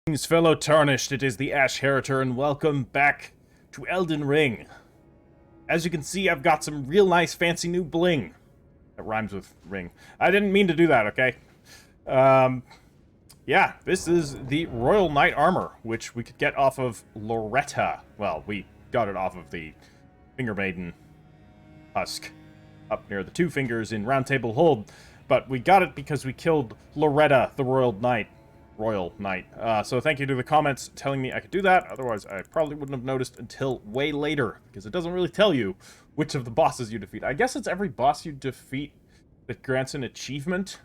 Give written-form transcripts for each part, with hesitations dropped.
Greetings, fellow tarnished, it is the Ash Heritor, and welcome back to Elden Ring. As you can see, I've got some real nice fancy new bling. That rhymes with ring. I didn't mean to do that, okay? Yeah, this is the Royal Knight Armor, which we could get off of Loretta. Well, we got it off of the Finger Maiden husk up near the two fingers in Round Table Hold, but we got it because we killed Loretta, the Royal Knight. So thank you to the comments telling me I could do that. Otherwise, I probably wouldn't have noticed until way later, because it doesn't really tell you which of the bosses you defeat. I guess it's every boss you defeat that grants an achievement,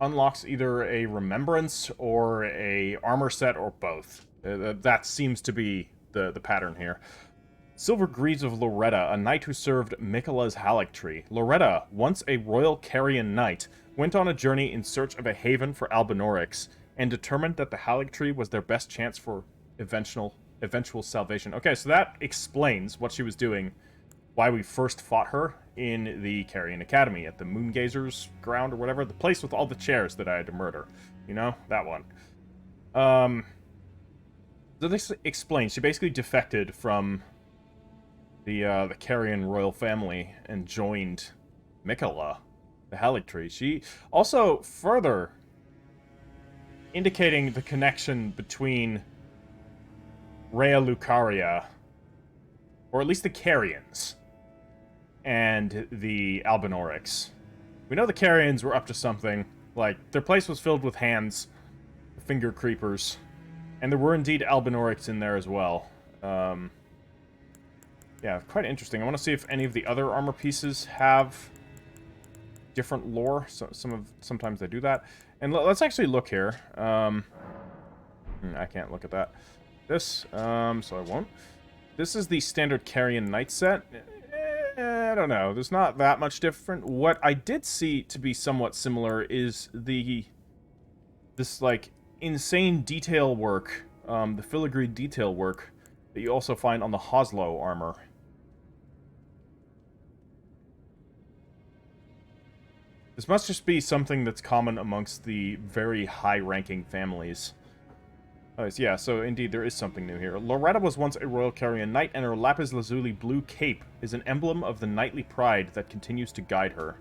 unlocks either a remembrance or a armor set or both. That seems to be the pattern here. Silver Greaves of Loretta, a knight who served Miquella's Haligtree. Loretta, once a royal Carian knight, went on a journey in search of a haven for Albinorix, and determined that the Haligtree was their best chance for eventual salvation. Okay, so that explains what she was doing, why we first fought her in the Carian Academy, at the Moongazer's ground or whatever, the place with all the chairs that I had to murder. You know? That one. So this explains, she basically defected from the Carian royal family and joined Miquella, the Haligtree. She also further indicating the connection between Rea Lucaria, or at least the Carians, and the Albinorix. We know the Carians were up to something. Like, their place was filled with hands, finger creepers, and there were indeed Albinorix in there as well. Yeah, quite interesting. I want to see if any of the other armor pieces have different lore. So sometimes they do that. And let's actually look here. I can't look at that. This, so I won't. This is the standard Carian Knight set. I don't know. There's not that much different. What I did see to be somewhat similar is this like insane detail work, the filigree detail work that you also find on the Hoslow armor. This must just be something that's common amongst the very high-ranking families. Yeah, so indeed there is something new here. Loretta was once a royal Carian knight, and her lapis lazuli blue cape is an emblem of the knightly pride that continues to guide her.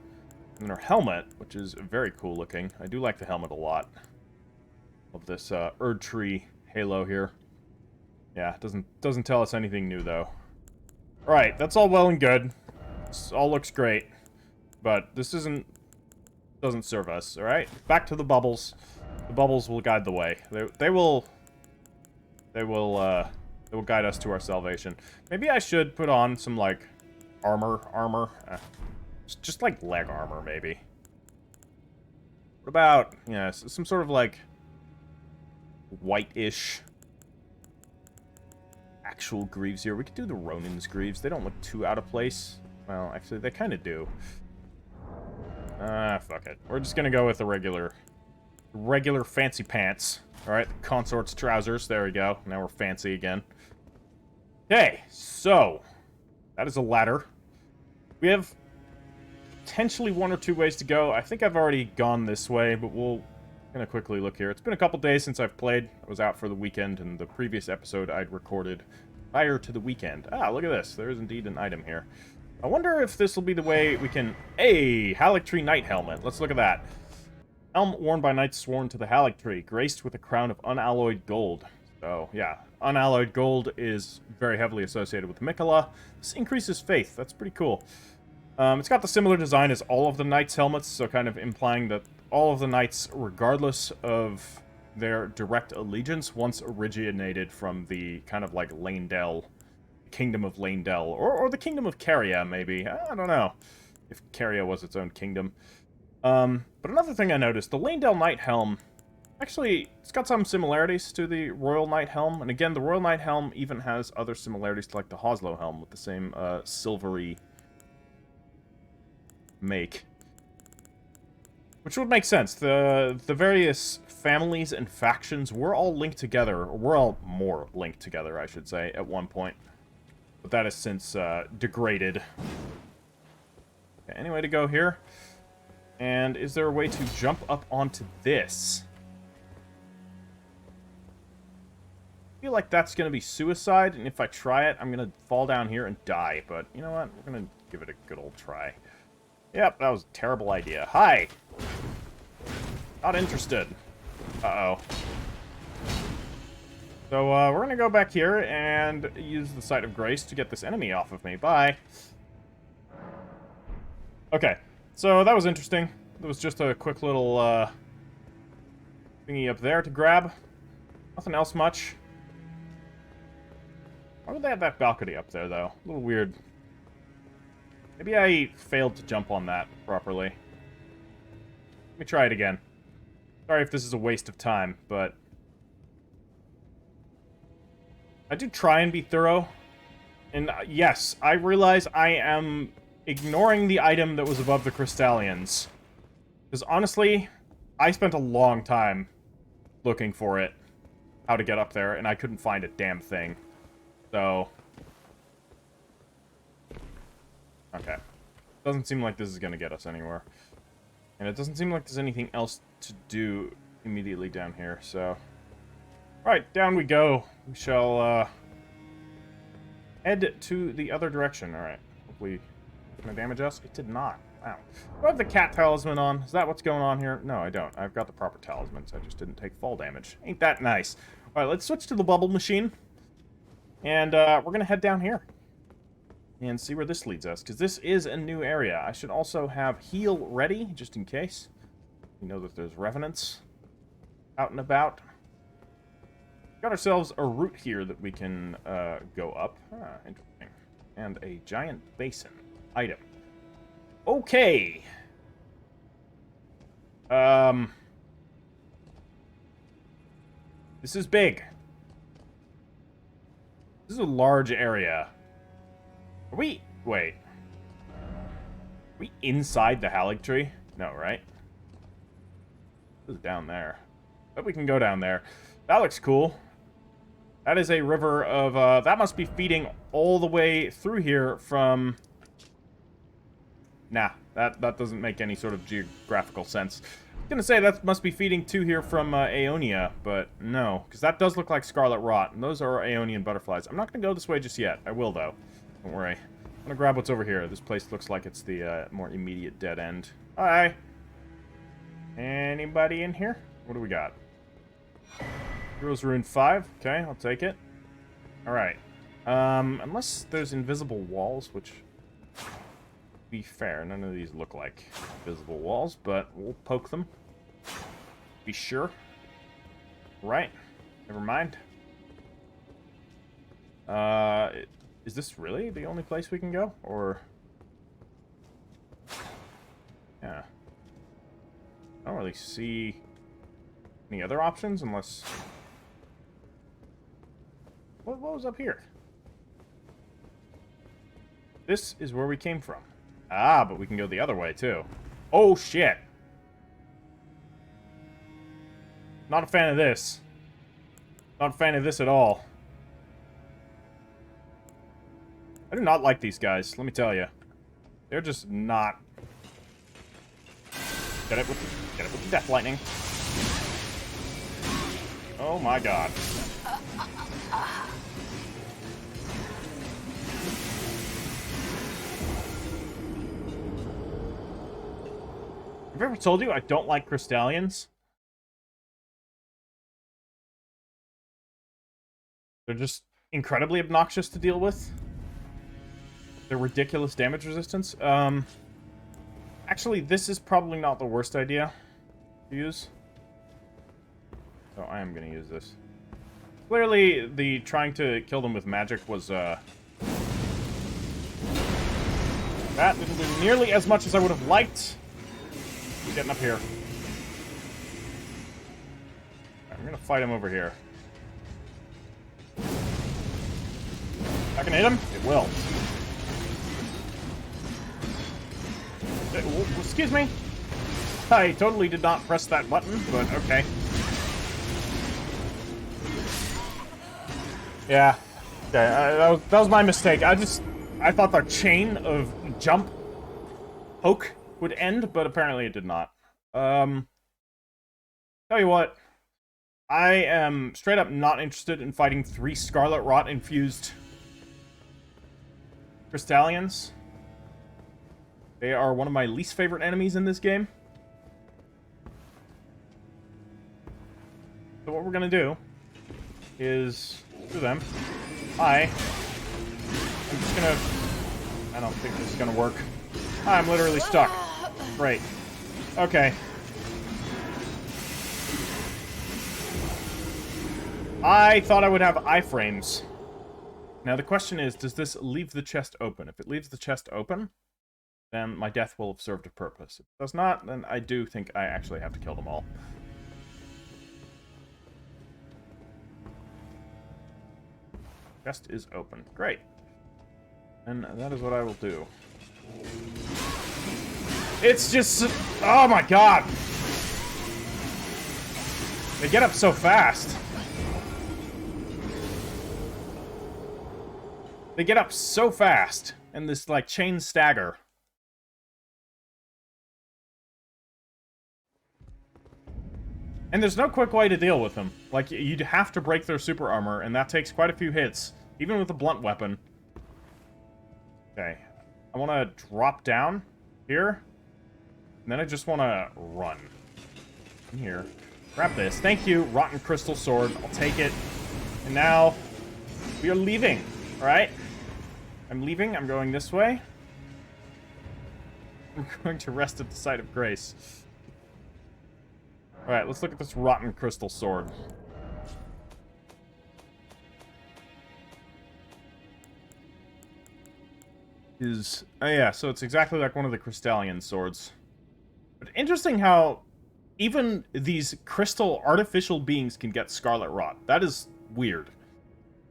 And her helmet, which is very cool looking. I do like the helmet a lot. Of this Erdtree halo here. Yeah, doesn't tell us anything new though. Alright, that's all well and good. This all looks great. But this doesn't serve us, alright? Back to the bubbles. The bubbles will guide the way. They will guide us to our salvation. Maybe I should put on some, like, armor. Just like leg armor, maybe. What about, yeah, some sort of, like, white-ish actual greaves here. We could do the Ronin's greaves. They don't look too out of place. Well, actually, they kind of do. Fuck it. We're just gonna go with the regular fancy pants. Alright, consort's trousers. There we go. Now we're fancy again. Okay, so that is a ladder. We have potentially one or two ways to go. I think I've already gone this way, but we'll kind of quickly look here. It's been a couple days since I've played. I was out for the weekend, and the previous episode I'd recorded prior to the weekend. Ah, look at this. There is indeed an item here. I wonder if this will be the way we can... Hey! Haligtree Knight Helmet. Let's look at that. Helmet worn by knights sworn to the Haligtree, graced with a crown of unalloyed gold. So, yeah. Unalloyed gold is very heavily associated with Miquella. This increases faith. That's pretty cool. It's got the similar design as all of the knights' helmets, so kind of implying that all of the knights, regardless of their direct allegiance, once originated from the kind of like Leyndell... Kingdom of Leyndell, or the Kingdom of Caria, maybe. I don't know if Caria was its own kingdom. But another thing I noticed, the Leyndell Knight Helm, actually, it's got some similarities to the Royal Knight Helm, and again, the Royal Knight Helm even has other similarities to, like, the Hoslow Helm, with the same, silvery make. Which would make sense. The various families and factions were all linked together, or were all more linked together, I should say, at one point. But that has since degraded. Okay, any way to go here? And is there a way to jump up onto this? feel like that's going to be suicide, and if I try it, I'm going to fall down here and die. But you know what? We're going to give it a good old try. Yep, that was a terrible idea. Hi! Not interested. Uh-oh. So, we're going to go back here and use the Site of Grace to get this enemy off of me. Bye! Okay, so that was interesting. There was just a quick little, thingy up there to grab. Nothing else much. Why would they have that balcony up there, though? A little weird. Maybe I failed to jump on that properly. Let me try it again. Sorry if this is a waste of time, but... I do try and be thorough. And yes, I realize I am ignoring the item that was above the Crystallians. Because honestly, I spent a long time looking for it. How to get up there, and I couldn't find a damn thing. So... Okay. Doesn't seem like this is going to get us anywhere. And it doesn't seem like there's anything else to do immediately down here, so... Alright, down we go. We shall, head to the other direction. Alright. Hopefully... Can it damage us? It did not. Wow. Do I have the cat talisman on? Is that what's going on here? No, I don't. I've got the proper talismans. I just didn't take fall damage. Ain't that nice? Alright, let's switch to the bubble machine. And, we're gonna head down here. And see where this leads us, because this is a new area. I should also have heal ready, just in case. We know that there's revenants out and about. Got ourselves a route here that we can go up. Ah, interesting. And a giant basin item. Okay. This is big. This is a large area. Are we... Wait. Are we inside the Haligtree? No, right? This is down there. But we can go down there. That looks cool. That is a river of... that must be feeding all the way through here from... Nah, that doesn't make any sort of geographical sense. I was gonna say that must be feeding to here from Aeonia, but no. Because that does look like Scarlet Rot, and those are Aeonian butterflies. I'm not gonna go this way just yet. I will, though. Don't worry. I'm gonna grab what's over here. This place looks like it's the more immediate dead end. Hi! Anybody in here? What do we got? Heroes Rune 5. Okay, I'll take it. Alright. Unless there's invisible walls, which... To be fair, none of these look like invisible walls, but we'll poke them. Be sure. Right. Never mind. Is this really the only place we can go? Or... Yeah. I don't really see any other options, unless... What was up here? This is where we came from. Ah, but we can go the other way, too. Oh, shit! Not a fan of this. Not a fan of this at all. I do not like these guys, let me tell you. They're just not... Get it with the death lightning. Oh my god. Have I ever told you I don't like Crystallians? They're just incredibly obnoxious to deal with. Their ridiculous damage resistance. Actually, this is probably not the worst idea to use. So I am going to use this. Clearly, the trying to kill them with magic was, that didn't do nearly as much as I would have liked. Getting up here. Right, I'm going to fight him over here. Not going to hit him? It will. Excuse me? I totally did not press that button, but okay. Yeah. Okay, that was my mistake. I thought the chain of jump poke would end, but apparently it did not. Tell you what. I am straight up not interested in fighting 3 Scarlet Rot infused Crystallians. They are one of my least favorite enemies in this game. So what we're gonna do is do them. I'm just gonna... I don't think this is gonna work. I'm literally stuck. Great. Okay. I thought I would have iframes. Now the question is, does this leave the chest open? If it leaves the chest open, then my death will have served a purpose. If it does not, then I do think I actually have to kill them all. Chest is open. Great. And that is what I will do. It's just... Oh my god! They get up so fast. They get up so fast. And this, like, chain stagger. And there's no quick way to deal with them. Like, you'd have to break their super armor, and that takes quite a few hits. Even with a blunt weapon. Okay. I want to drop down here. And then I just want to run. In here. Grab this. Thank you, Rotten Crystal Sword. I'll take it. And now, we are leaving. Alright? I'm leaving. I'm going this way. I'm going to rest at the site of grace. Alright, let's look at this Rotten Crystal Sword. Oh yeah, so it's exactly like one of the Crystallian swords. But interesting how even these crystal artificial beings can get Scarlet Rot. That is weird.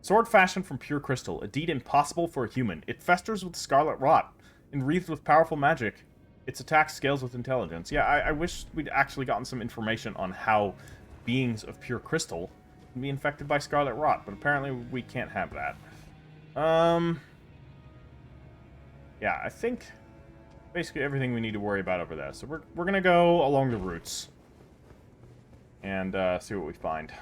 Sword fashioned from pure crystal, a deed impossible for a human. It festers with Scarlet Rot, enwreathed with powerful magic. Its attack scales with intelligence. Yeah, I wish we'd actually gotten some information on how beings of pure crystal can be infected by Scarlet Rot, but apparently we can't have that. Yeah, I think basically everything we need to worry about over there. So we're gonna go along the routes and see what we find.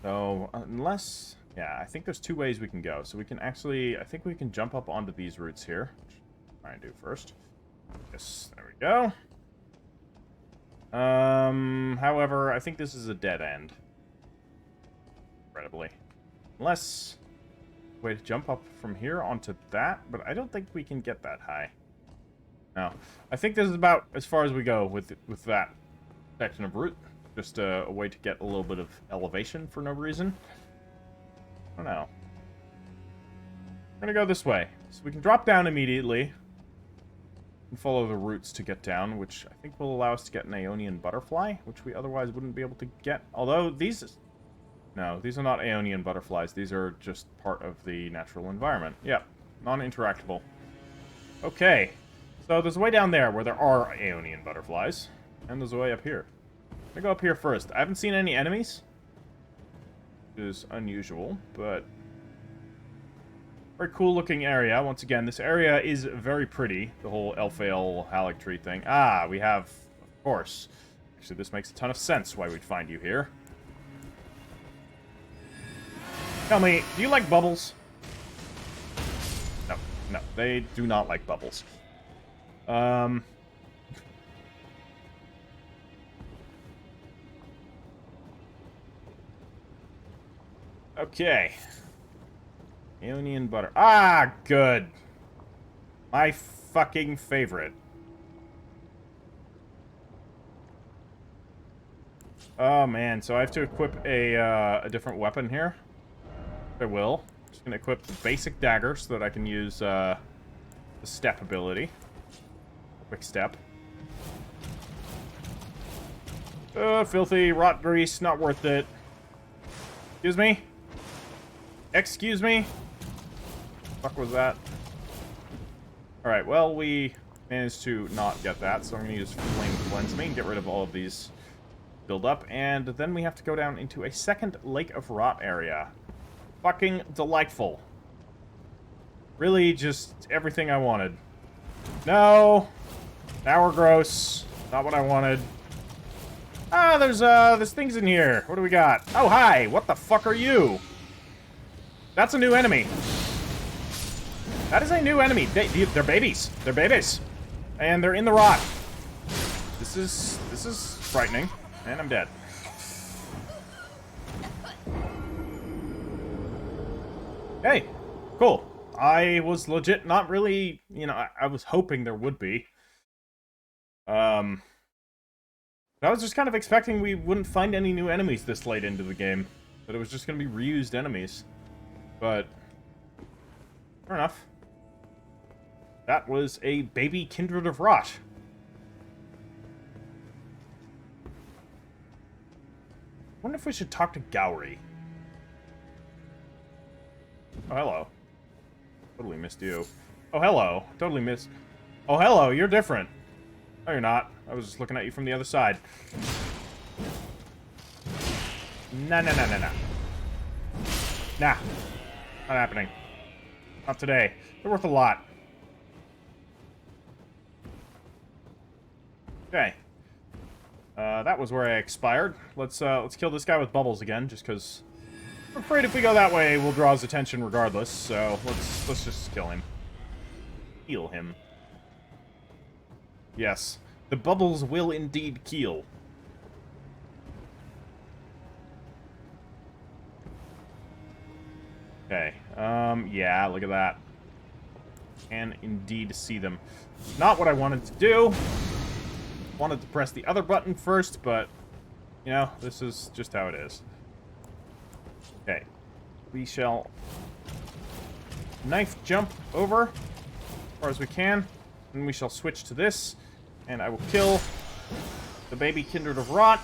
So unless, yeah, I think there's 2 ways we can go. So we can actually, I think we can jump up onto these routes here. Try and do first. Yes, there we go. However, I think this is a dead end. Incredibly. Unless... way to jump up from here onto that, but I don't think we can get that high. No. I think this is about as far as we go with that section of route. Just a way to get a little bit of elevation for no reason. I don't know. We're gonna go this way. So we can drop down immediately. And follow the routes to get down, which I think will allow us to get an Aeonian butterfly, which we otherwise wouldn't be able to get. Although these... No, these are not Aeonian butterflies. These are just part of the natural environment. Yep, non-interactable. Okay, so there's a way down there where there are Aeonian butterflies. And there's a way up here. I'm gonna go up here first. I haven't seen any enemies. Which is unusual, but... very cool looking area. Once again, this area is very pretty. The whole Elphael Haligtree thing. Ah, we have... of course. Actually, this makes a ton of sense why we'd find you here. Tell me, do you like bubbles? No, no, they do not like bubbles. Okay. Aeonian butter. Ah, good. My fucking favorite. Oh man, so I have to equip a different weapon here. I will. Just gonna equip the basic dagger so that I can use the step ability. Quick step. Filthy rot grease, not worth it. Excuse me? Excuse me? Fuck was that? Alright, well, we managed to not get that, so I'm gonna use Flame Cleanse Me and get rid of all of these build up, and then we have to go down into a second Lake of Rot area. Fucking delightful. Really, just everything I wanted. No! Now we're gross. Not what I wanted. Ah, there's things in here. What do we got? Oh, hi. What the fuck are you? That's a new enemy. That is a new enemy. They're babies. They're babies. And they're in the rot. This is frightening. And I'm dead. Hey, cool. I was legit not really, you know, I was hoping there would be. I was just kind of expecting we wouldn't find any new enemies this late into the game. That it was just going to be reused enemies. But, fair enough. That was a baby kindred of rot. I wonder if we should talk to Gowry. Oh, hello. Totally missed you. Oh, hello. Totally missed... Oh, hello. You're different. No, you're not. I was just looking at you from the other side. Nah. Nah. Not happening. Not today. They're worth a lot. Okay. That was where I expired. Let's kill this guy with bubbles again, just because I'm afraid if we go that way, we'll draw his attention regardless. So let's just kill him. Heal him. Yes, the bubbles will indeed heal. Okay. Yeah, look at that. Can indeed see them. Not what I wanted to do. Wanted to press the other button first, but, you know, this is just how it is. Okay. We shall knife jump over as far as we can, and we shall switch to this, and I will kill the baby kindred of rot.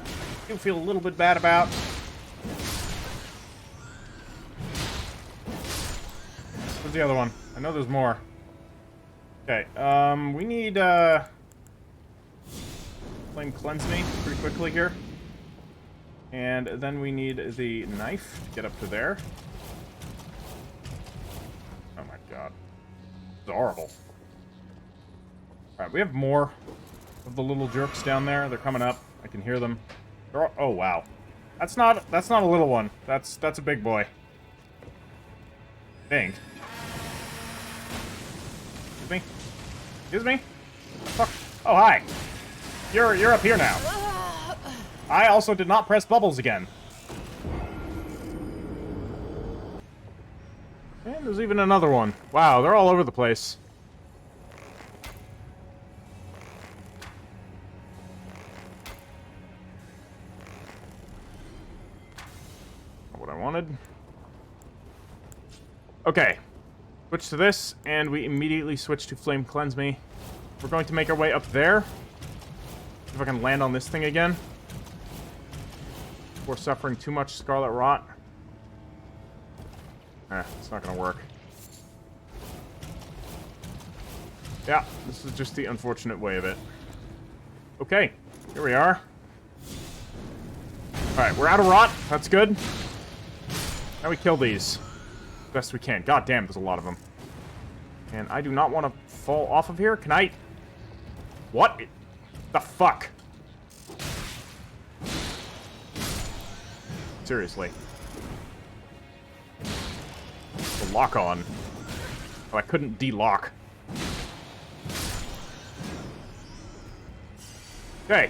I do feel a little bit bad about. Where's the other one? I know there's more. Okay, we need, Flame cleanse me pretty quickly here. And then we need the knife to get up to there. Oh my god. It's horrible. Alright, we have more of the little jerks down there. They're coming up. I can hear them. Oh wow. That's not a little one. That's a big boy. I think. Excuse me? Excuse me? Fuck. Oh, hi. You're up here now. I also did not press bubbles again. And there's even another one. Wow, they're all over the place. Not what I wanted. Okay. Switch to this, and we immediately switch to Flame Cleanse Me. We're going to make our way up there. See if I can land on this thing again. Before suffering too much Scarlet Rot. It's not gonna work. Yeah, this is just the unfortunate way of it. Okay, here we are. Alright, we're out of rot. That's good. Now we kill these. Best we can. God damn, there's a lot of them. And I do not want to fall off of here. Can I... What the fuck? Seriously. The lock on. Oh, I couldn't de-lock. Okay.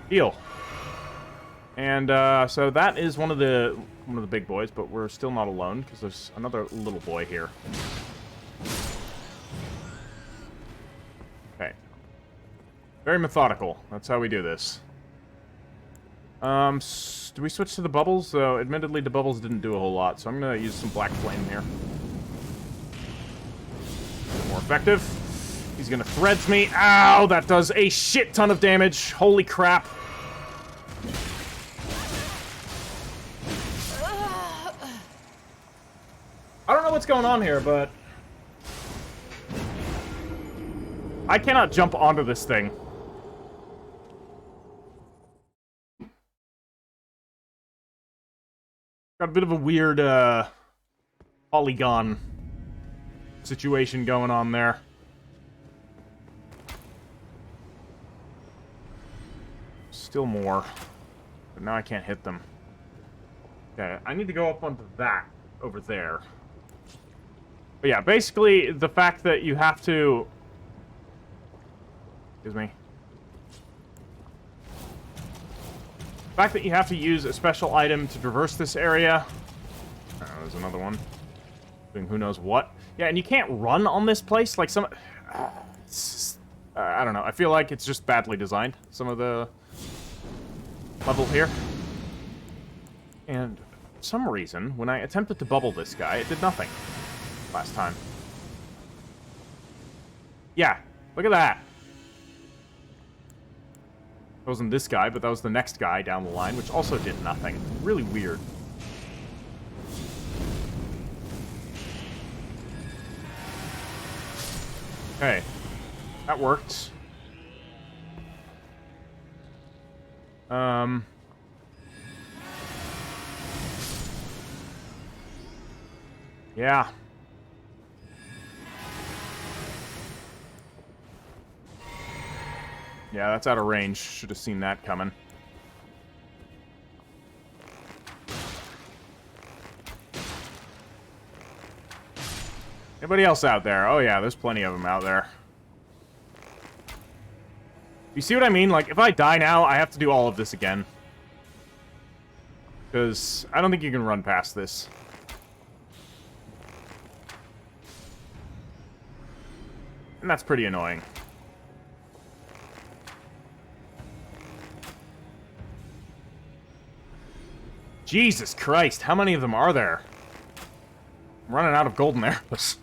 Heal. And so that is one of the big boys, but we're still not alone because there's another little boy here. Okay. Very methodical. That's how we do this. Do we switch to the bubbles? So, admittedly, the bubbles didn't do a whole lot, so I'm gonna use some black flame here. More effective. He's gonna threads me. Ow! That does a shit ton of damage. Holy crap. I don't know what's going on here, but... I cannot jump onto this thing. Got a bit of a weird, polygon situation going on there. still more. But now I can't hit them. Okay, I need to go up onto that over there. But yeah, basically, the fact that you have to... Excuse me. The fact that you have to use a special item to traverse this area... Oh, there's another one. Doing who knows what. Yeah, and you can't run on this place like some... I don't know. I feel like it's just badly designed, some of the level here. And for some reason, when I attempted to bubble this guy, it did nothing last time. Yeah, look at that. That wasn't this guy, but that was the next guy down the line, which also did nothing. Really weird. Okay. That worked. Yeah. Yeah, that's out of range. Should have seen that coming. Anybody else out there? Oh yeah, there's plenty of them out there. You see what I mean? Like, if I die now, I have to do all of this again. Because I don't think you can run past this. And that's pretty annoying. Jesus Christ, how many of them are there? I'm running out of golden arrows.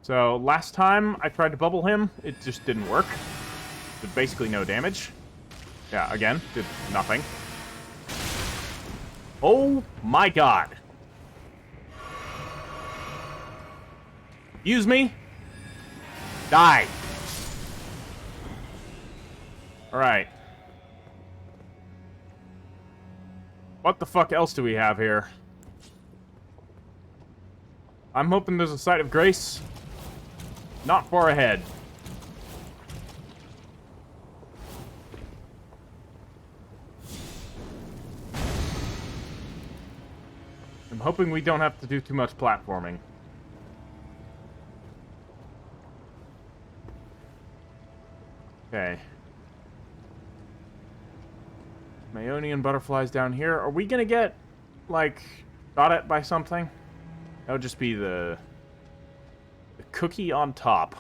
So, last time I tried to bubble him, it just didn't work. Did basically no damage. Yeah, again, did nothing. Oh my god. Use me. Die. Alright. What the fuck else do we have here? I'm hoping there's a site of grace. Not far ahead. I'm hoping we don't have to do too much platforming. Okay. Ionian butterflies down here. Are we gonna get, like, got at by something? That would just be the cookie on top.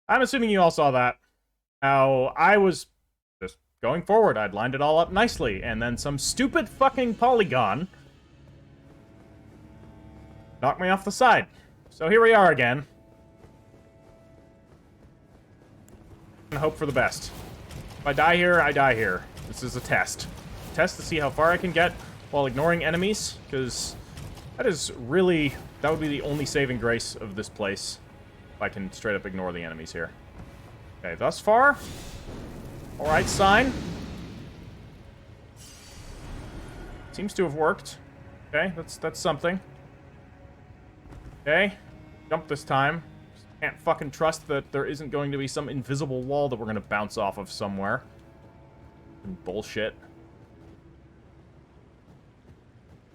I'm assuming you all saw that. How I was just going forward. I'd lined it all up nicely, and then some stupid fucking polygon knocked me off the side. So here we are again. And hope for the best. If I die here, I die here. This is a test. Test to see how far I can get while ignoring enemies, because that is really... that would be the only saving grace of this place. If I can straight up ignore the enemies here. Okay, thus far. Alright, sign. Seems to have worked. Okay, that's something. Okay, jump this time. Can't fucking trust that there isn't going to be some invisible wall that we're going to bounce off of somewhere. Bullshit.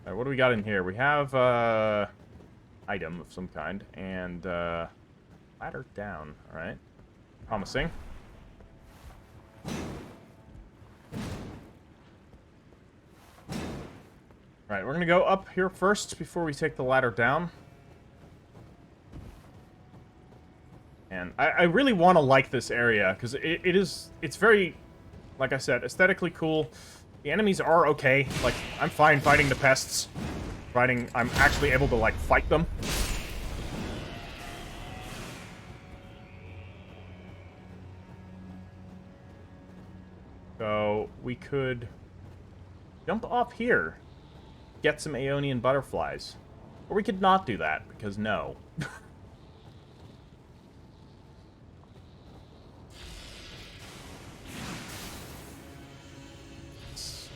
Alright, what do we got in here? We have, item of some kind, and, ladder down, alright. Promising. Alright, we're gonna go up here first before we take the ladder down. And I really want to like this area, because it's very, like I said, aesthetically cool. The enemies are okay. Like, I'm fine fighting the pests. Providing I'm actually able to, like, fight them. So, we could jump off here. get some Aeonian butterflies. Or we could not do that, because no.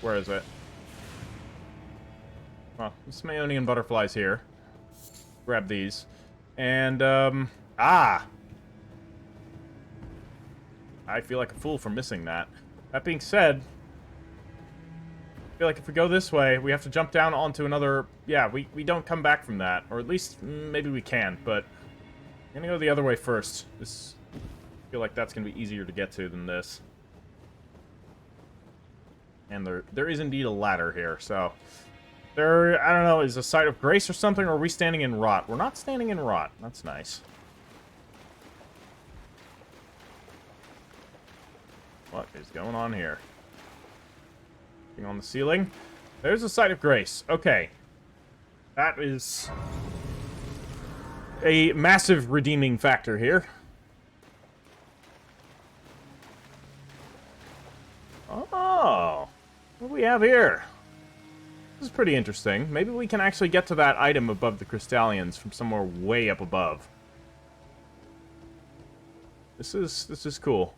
Where is it? Well, there's some Aeonian butterflies here. Grab these. And, I feel like a fool for missing that. That being said, I feel like if we go this way, we have to jump down onto another... Yeah, we don't come back from that. Or at least, maybe we can, but... I'm gonna go the other way first. I feel like that's gonna be easier to get to than this. And there is indeed a ladder here, so... There, I don't know, is a site of grace or something, or are we standing in rot? We're not standing in rot. That's nice. What is going on here? Thing on the ceiling. There's a site of grace. Okay. That is a massive redeeming factor here. Oh. What do we have here? This is pretty interesting. Maybe we can actually get to that item above the Crystallians from somewhere way up above. This is cool.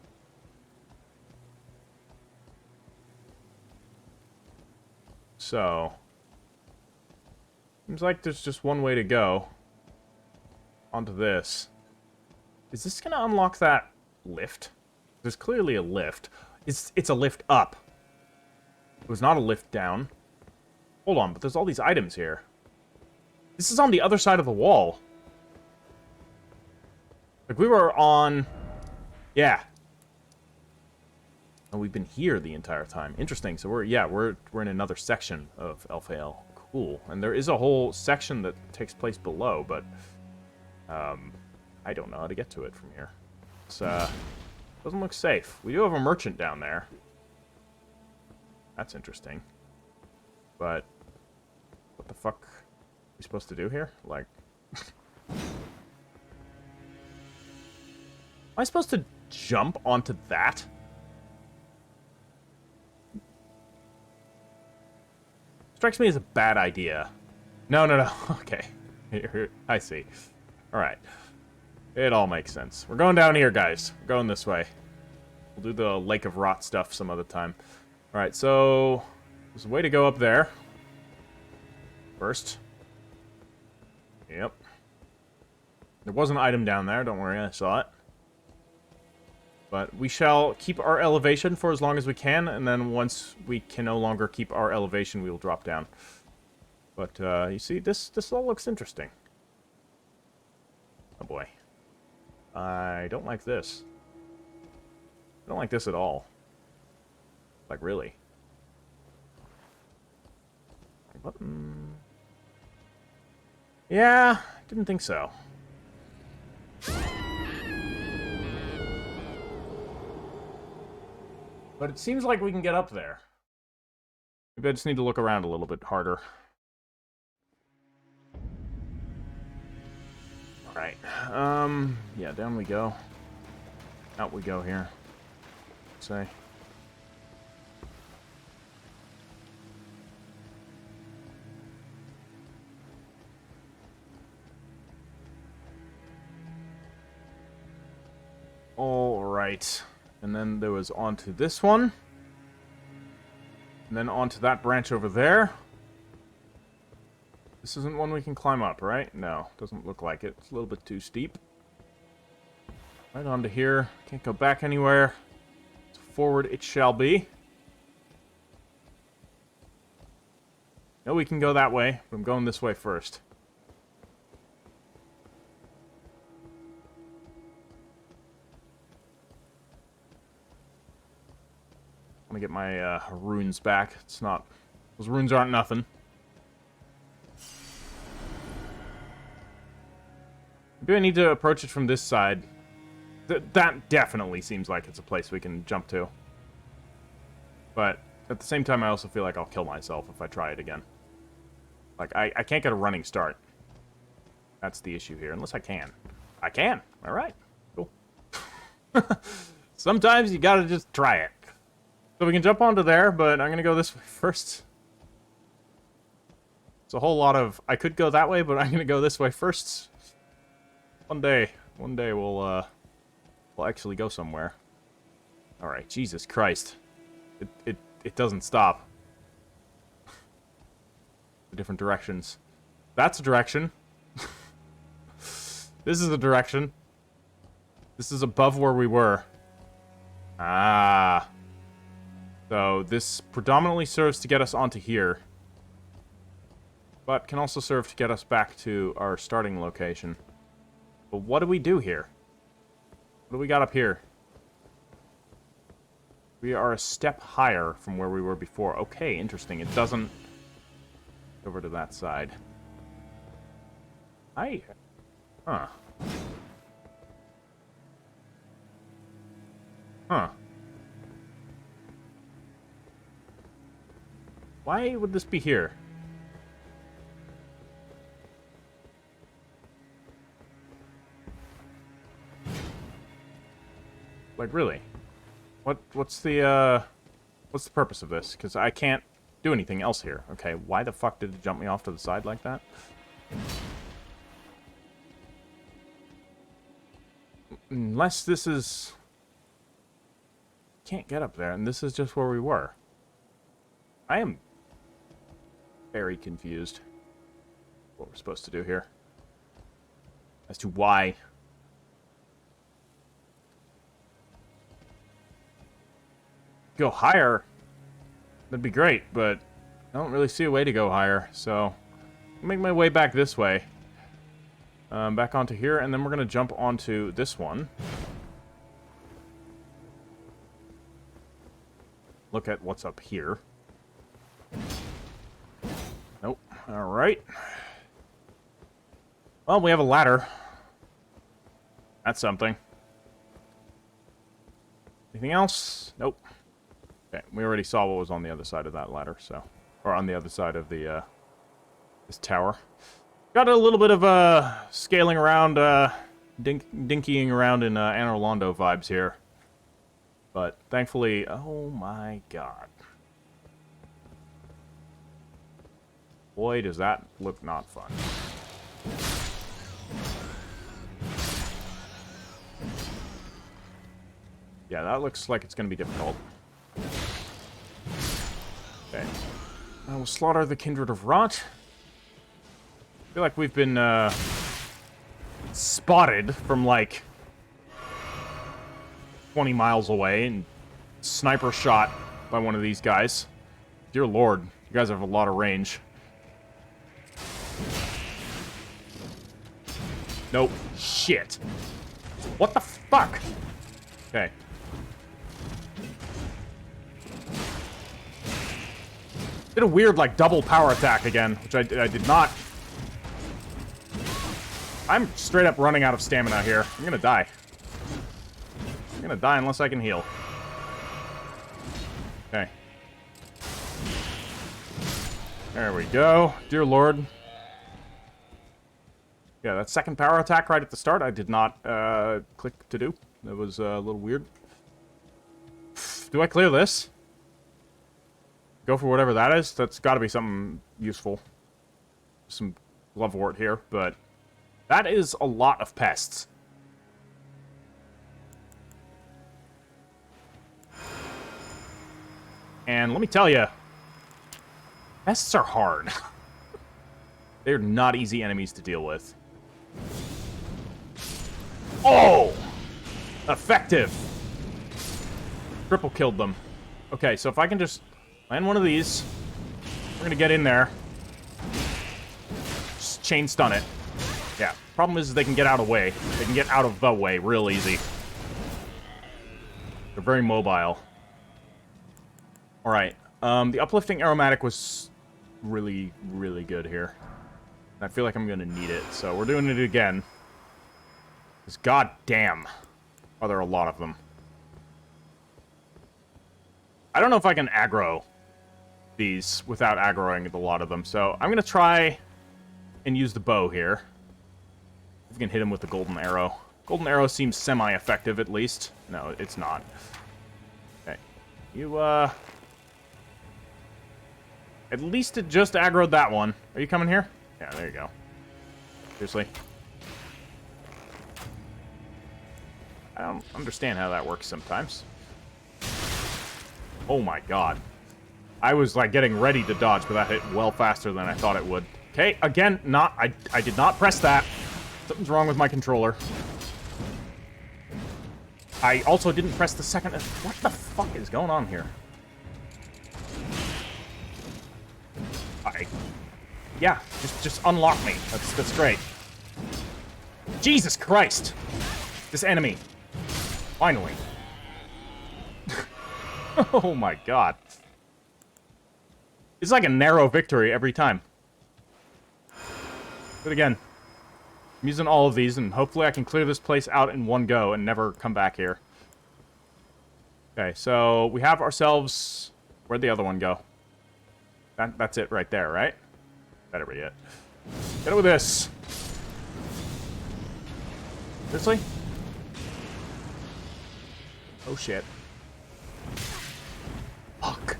So, seems like there's just one way to go onto this. Is this gonna unlock that lift? There's clearly a lift. It's a lift up. It was not a lift down. Hold on, but there's all these items here. This is on the other side of the wall. Like, we were on... Yeah. And we've been here the entire time. Interesting. So we're in another section of Elphael. Cool. And there is a whole section that takes place below, but... I don't know how to get to it from here. It's, doesn't look safe. We do have a merchant down there. That's interesting. But... What the fuck are we supposed to do here? Like... Am I supposed to jump onto that? Strikes me as a bad idea. No. Okay. I see. Alright. It all makes sense. We're going down here, guys. We're going this way. We'll do the Lake of Rot stuff some other time. Alright, so... There's a way to go up there. First. Yep. There was an item down there. Don't worry, I saw it. But we shall keep our elevation for as long as we can, and then once we can no longer keep our elevation, we will drop down. But, you see, this all looks interesting. Oh boy. I don't like this. I don't like this at all. Like, really. Yeah, didn't think so. But it seems like we can get up there. Maybe I just need to look around a little bit harder. Alright. Yeah, down we go. Out we go here. Say. Alright. And then there was onto this one. And then onto that branch over there. This isn't one we can climb up, right? No, doesn't look like it. It's a little bit too steep. Right onto here. Can't go back anywhere. So forward it shall be. No, we can go that way, but I'm going this way first. I'm gonna get my runes back. It's not... Those runes aren't nothing. Maybe I need to approach it from this side. That definitely seems like it's a place we can jump to. But at the same time, I also feel like I'll kill myself if I try it again. Like, I can't get a running start. That's the issue here. Unless I can. I can! Alright. Cool. Sometimes you gotta just try it. So we can jump onto there, but I'm gonna go this way first. It's a whole lot of... I could go that way, but I'm gonna go this way first. One day we'll actually go somewhere. Alright, Jesus Christ. It doesn't stop. The different directions. That's a direction. This is a direction. This is above where we were. Ah. So this predominantly serves to get us onto here. But can also serve to get us back to our starting location. But what do we do here? What do we got up here? We are a step higher from where we were before. Okay, interesting. It doesn't... Over to that side. Huh. Huh. Why would this be here? Like, really? What's the purpose of this? Because I can't do anything else here. Okay, why the fuck did it jump me off to the side like that? Unless this is... Can't get up there, and this is just where we were. I am very confused what we're supposed to do here. As to why. Go higher, that'd be great, but I don't really see a way to go higher, so I'll make my way back this way. Back onto here, and then we're going to jump onto this one. Look at what's up here. Nope. Alright. Well, we have a ladder. That's something. Anything else? Nope. Okay, we already saw what was on the other side of that ladder, so... Or on the other side of the, this tower. Got a little bit of, scaling around, dinkying around in, Anor Londo vibes here. But, thankfully... Oh my god. Boy, does that look not fun. Yeah, that looks like it's gonna be difficult. Okay. I will slaughter the Kindred of Rot. I feel like we've been, spotted from, like, 20 miles away and sniper shot by one of these guys. Dear Lord, you guys have a lot of range. Nope. Shit. What the fuck? Okay. Did a weird, like, double power attack again, which I did not. I'm straight up running out of stamina here. I'm gonna die. I'm gonna die unless I can heal. Okay. There we go. Dear Lord. Yeah, that second power attack right at the start, I did not click to do. That was a little weird. Do I clear this? Go for whatever that is? That's got to be something useful. Some glovewort here, but that is a lot of pests. And let me tell you, pests are hard. They're not easy enemies to deal with. Oh! Effective! Triple killed them. Okay, so if I can just land one of these, we're gonna get in there. Just chain stun it. Yeah, problem is they can get out of the way. They can get out of the way real easy. They're very mobile. Alright, the uplifting aromatic was really, really good here. I feel like I'm gonna need it, so we're doing it again. Because goddamn, are there a lot of them. I don't know if I can aggro these without aggroing a lot of them, so I'm gonna try and use the bow here. If we can hit him with the golden arrow. Golden arrow seems semi-effective, at least. No, it's not. Okay. You, At least it just aggroed that one. Are you coming here? Yeah, there you go. Seriously. I don't understand how that works sometimes. Oh my god. I was, like, getting ready to dodge, but that hit well faster than I thought it would. Okay, again, I did not press that. Something's wrong with my controller. I also didn't press the second... What the fuck is going on here? Yeah, just unlock me. That's great. Jesus Christ! This enemy. Finally. Oh my god. It's like a narrow victory every time. But again, I'm using all of these, and hopefully I can clear this place out in one go and never come back here. Okay, so we have ourselves... Where'd the other one go? That's it right there, right? Better be it. Get it with this. Seriously? Oh shit. Fuck.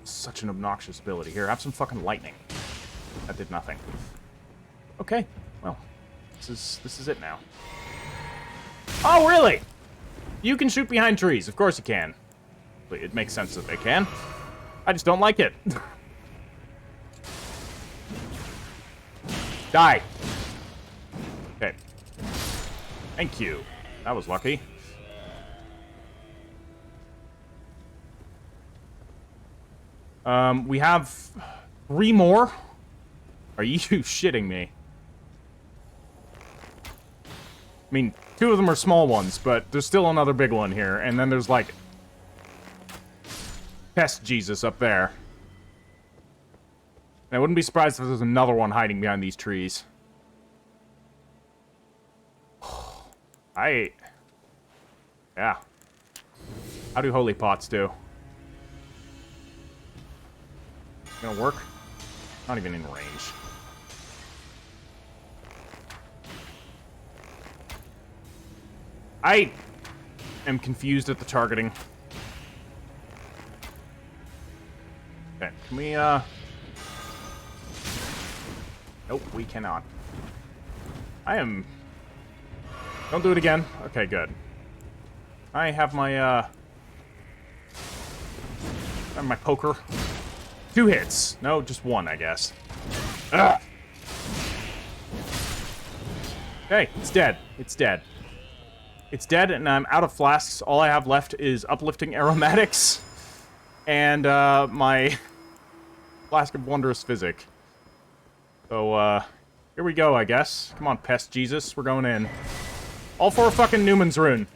Such an obnoxious ability. Here, have some fucking lightning. That did nothing. Okay, well, this is it now. Oh, really? You can shoot behind trees. Of course you can. It makes sense that they can. I just don't like it. Die. Okay. Thank you. That was lucky. We have 3 more. Are you shitting me? I mean, 2 of them are small ones, but there's still another big one here. And then there's, like, Pest Jesus up there. And I wouldn't be surprised if there's another one hiding behind these trees. Yeah. How do holy pots do? Gonna work? Not even in range. I am confused at the targeting. Okay, can we, Nope, we cannot. Don't do it again. Okay, good. I have my, my poker. 2 hits. No, just 1, I guess. Ugh. Okay, it's dead. It's dead. It's dead, and I'm out of flasks. All I have left is uplifting aromatics and my flask of wondrous physic. So, here we go, I guess. Come on, Pest Jesus. We're going in. All for a fucking Newman's rune.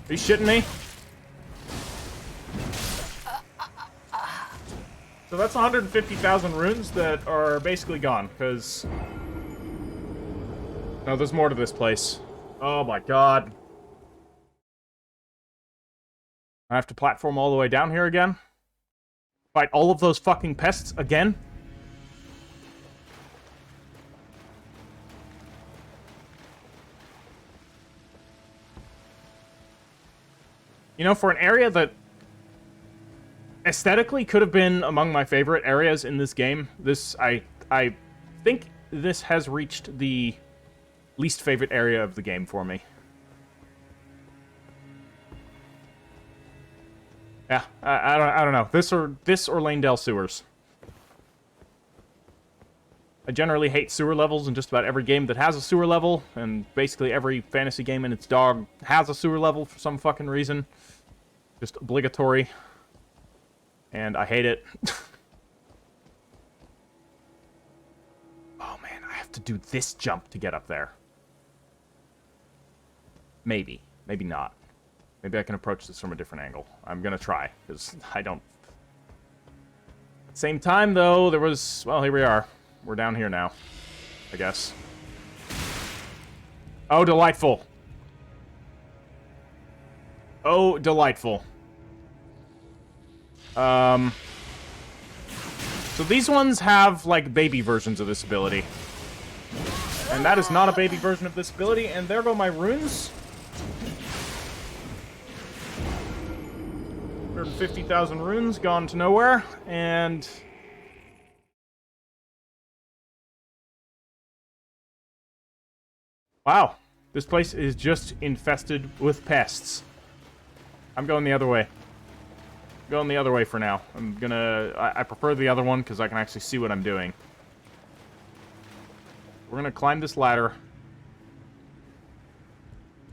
Are you shitting me? So that's 150,000 runes that are basically gone, because... No, there's more to this place. Oh my god. I have to platform all the way down here again? Fight all of those fucking pests again? You know, for an area that aesthetically could have been among my favorite areas in this game, I think this has reached the least favorite area of the game for me. Yeah, I don't know. This or Lanedale sewers. I generally hate sewer levels in just about every game that has a sewer level, and basically every fantasy game in its dog has a sewer level for some fucking reason. Just obligatory. And I hate it. Oh man, I have to do this jump to get up there. Maybe. Maybe not. Maybe I can approach this from a different angle. I'm gonna try, because I don't... Same time, though, there was... Well, here we are. We're down here now, I guess. Oh, delightful. Oh, delightful. So these ones have, like, baby versions of this ability. And that is not a baby version of this ability, and there go my runes. We're 150,000 runes gone to nowhere, and... Wow, this place is just infested with pests. I'm going the other way. Going the other way for now. I prefer the other one because I can actually see what I'm doing. We're gonna climb this ladder.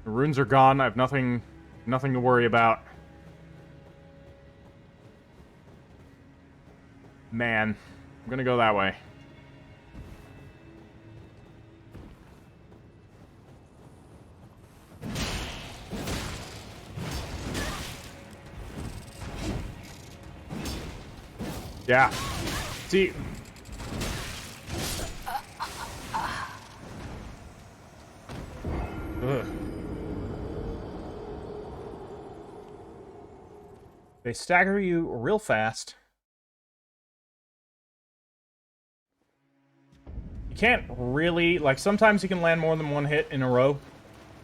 The runes are gone. I have nothing to worry about. Man, I'm gonna go that way. Yeah. See. Ugh. They stagger you real fast. You can't really, like, sometimes you can land more than one hit in a row,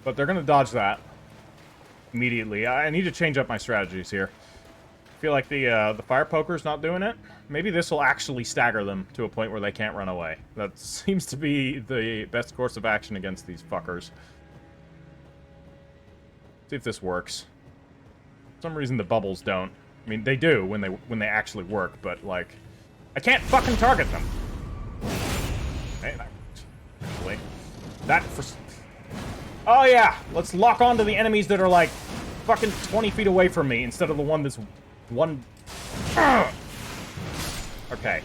but they're gonna dodge that immediately. I need to change up my strategies here. I feel like the fire poker's not doing it. Maybe this will actually stagger them to a point where they can't run away. That seems to be the best course of action against these fuckers. See if this works. For some reason the bubbles don't. I mean, they do when they actually work, but like, I can't fucking target them. Okay, that worked. Actually, that for. Oh yeah, let's lock onto the enemies that are like fucking 20 feet away from me instead of the one that's one. Okay.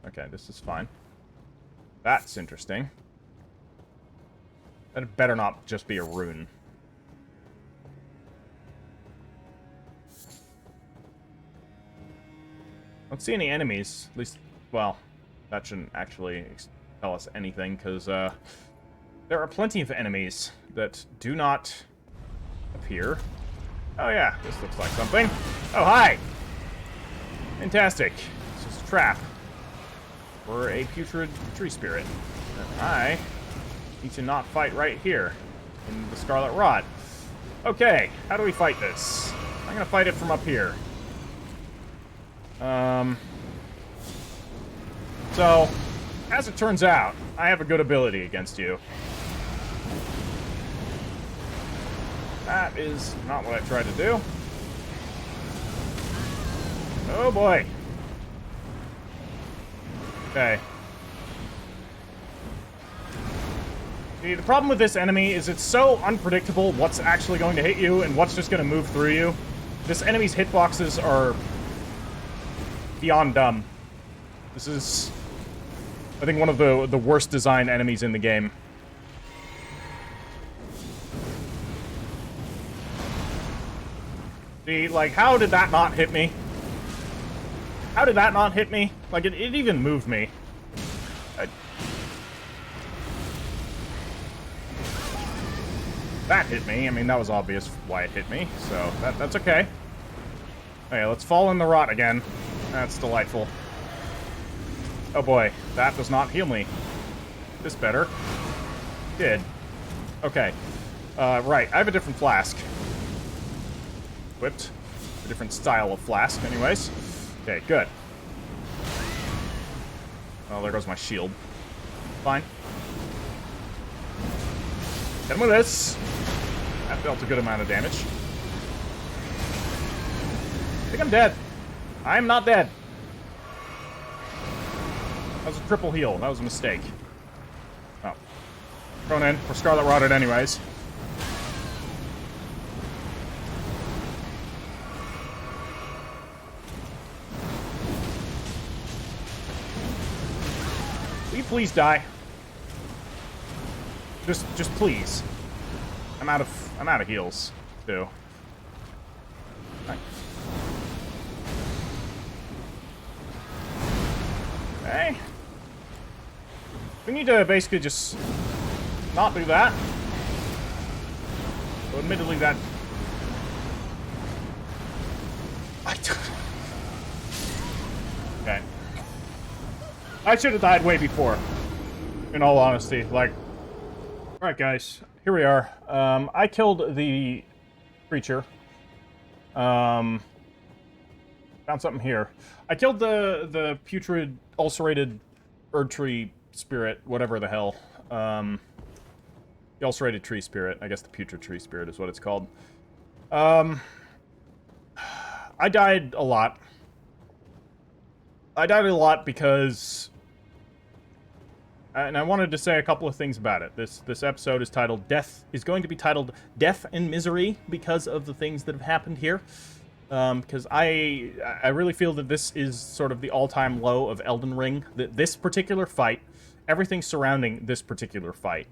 Okay, this is fine. That's interesting. That better not just be a rune. Don't see any enemies. At least, well, that shouldn't actually tell us anything, because there are plenty of enemies that do not appear. Oh yeah, this looks like something. Oh, hi! Fantastic. It's just a trap. For a putrid tree spirit. And I need to not fight right here in the Scarlet Rot. Okay, how do we fight this? I'm gonna fight it from up here. So, as it turns out, I have a good ability against you. That is not what I tried to do. Oh boy. Okay. See, the problem with this enemy is it's so unpredictable what's actually going to hit you and what's just going to move through you. This enemy's hitboxes are beyond dumb. This is, I think, one of the worst designed enemies in the game. See, like, how did that not hit me? How did that not hit me? Like, it even moved me. That hit me. I mean, that was obvious why it hit me, so that's okay. Okay, let's fall in the rot again. That's delightful. Oh boy, that does not heal me. This better. Did. Okay. Right, I have a different flask. Equipped. A different style of flask, anyways. Okay, good. Oh, there goes my shield. Fine. Hit him with this. That dealt a good amount of damage. I think I'm dead. I'm not dead. That was a triple heal. That was a mistake. Oh. Thrown in. We're Scarlet Rotted anyways. Will you please die? Just please. I'm out of heals, too. Right. Okay. We need to basically just not do that. So admittedly, that. Okay. I should have died way before. In all honesty, like... Alright, guys. Here we are. I killed the creature. Found something here. I killed the putrid, ulcerated Erdtree spirit, whatever the hell. The ulcerated tree spirit. I guess the putrid tree spirit is what it's called. I died a lot. I died a lot because... And I wanted to say a couple of things about it. This episode is titled going to be titled Death and Misery because of the things that have happened here. Because I really feel that this is sort of the all-time low of Elden Ring. This particular fight, everything surrounding this particular fight,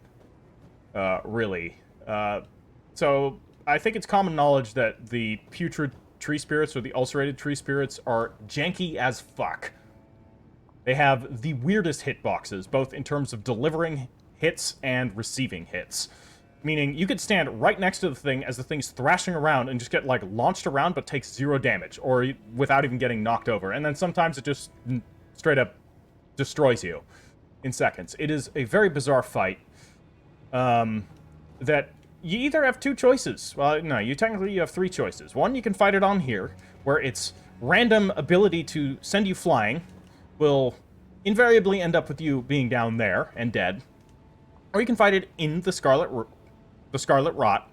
really. So I think it's common knowledge that the putrid tree spirits or the ulcerated tree spirits are janky as fuck. They have the weirdest hitboxes, both in terms of delivering hits and receiving hits. Meaning, you could stand right next to the thing as the thing's thrashing around and just get, like, launched around but takes 0 damage, or without even getting knocked over. And then sometimes it just straight up destroys you in seconds. It is a very bizarre fight that you either have 2 choices. Well, no, you have 3 choices. One, you can fight it on here, where its random ability to send you flying will invariably end up with you being down there and dead. Or you can fight it in the Scarlet Rot,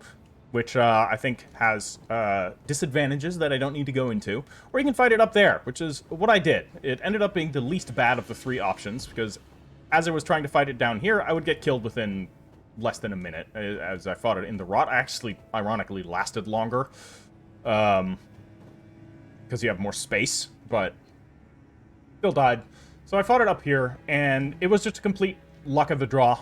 which I think has disadvantages that I don't need to go into. Or you can fight it up there, which is what I did. It ended up being the least bad of the 3 options, because as I was trying to fight it down here, I would get killed within less than a minute. As I fought it in the Rot, I actually, ironically, lasted longer. Because you have more space, but... still died. So I fought it up here, and it was just a complete luck of the draw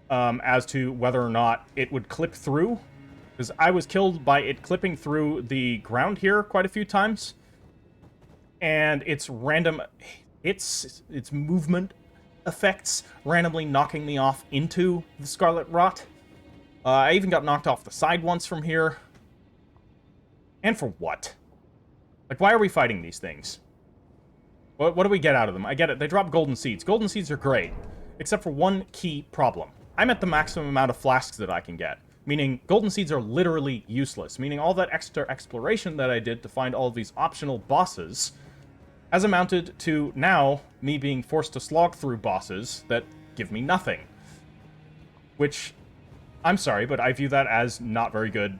as to whether or not it would clip through. Because I was killed by it clipping through the ground here quite a few times. And its random... its movement effects randomly knocking me off into the Scarlet Rot. I even got knocked off the side once from here. And for what? Like, why are we fighting these things? What do we get out of them? I get it. They drop golden seeds. Golden seeds are great, except for one key problem. I'm at the maximum amount of flasks that I can get, meaning golden seeds are literally useless, meaning all that extra exploration that I did to find all of these optional bosses has amounted to now me being forced to slog through bosses that give me nothing. Which, I'm sorry, but I view that as not very good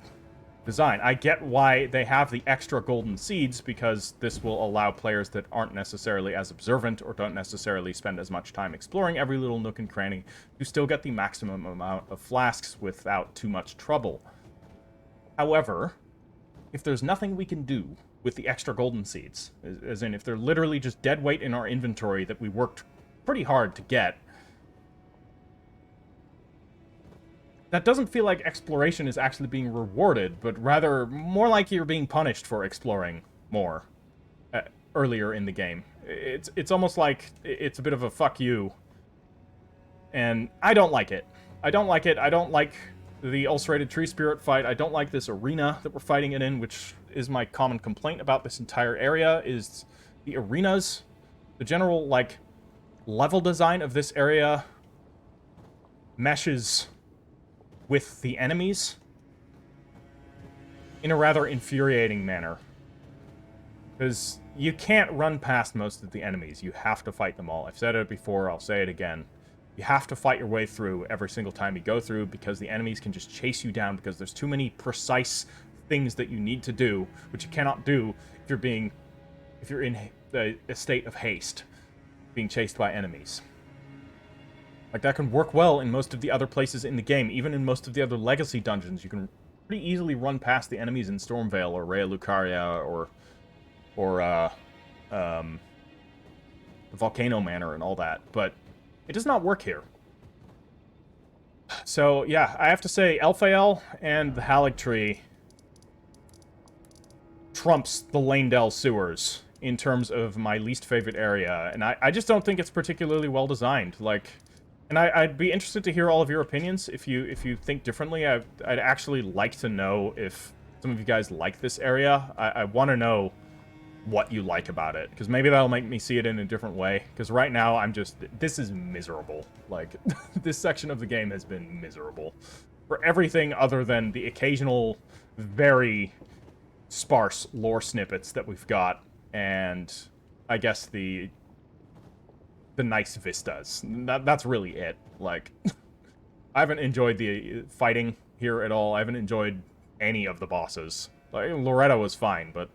design. I get why they have the extra golden seeds, because this will allow players that aren't necessarily as observant or don't necessarily spend as much time exploring every little nook and cranny to still get the maximum amount of flasks without too much trouble. However, if there's nothing we can do with the extra golden seeds, as in if they're literally just dead weight in our inventory that we worked pretty hard to get, that doesn't feel like exploration is actually being rewarded, but rather more like you're being punished for exploring more earlier in the game. It's almost like it's a bit of a fuck you, and I don't like it. I don't like it. I don't like the ulcerated tree spirit fight. I don't like this arena that we're fighting it in, which is my common complaint about this entire area, is the arenas. The general, like, level design of this area meshes with the enemies in a rather infuriating manner. Because you can't run past most of the enemies. You have to fight them all. I've said it before, I'll say it again. You have to fight your way through every single time you go through, because the enemies can just chase you down, because there's too many precise things that you need to do, which you cannot do if you're in a state of haste, being chased by enemies. Like, that can work well in most of the other places in the game. Even in most of the other legacy dungeons, you can pretty easily run past the enemies in Stormvale or Rhea Lucaria or the Volcano Manor and all that. But it does not work here. So, yeah, I have to say, Elphael and the Haligtree trumps the Lanedell sewers in terms of my least favorite area. And I just don't think it's particularly well designed. Like... And I'd be interested to hear all of your opinions. If you think differently, I'd actually like to know if some of you guys like this area. I want to know what you like about it, because maybe that'll make me see it in a different way, because right now I'm just, this is miserable. Like, this section of the game has been miserable for everything other than the occasional very sparse lore snippets that we've got, and I guess the nice vistas. That's really it. Like, I haven't enjoyed the fighting here at all. I haven't enjoyed any of the bosses. Like, Loretta was fine, but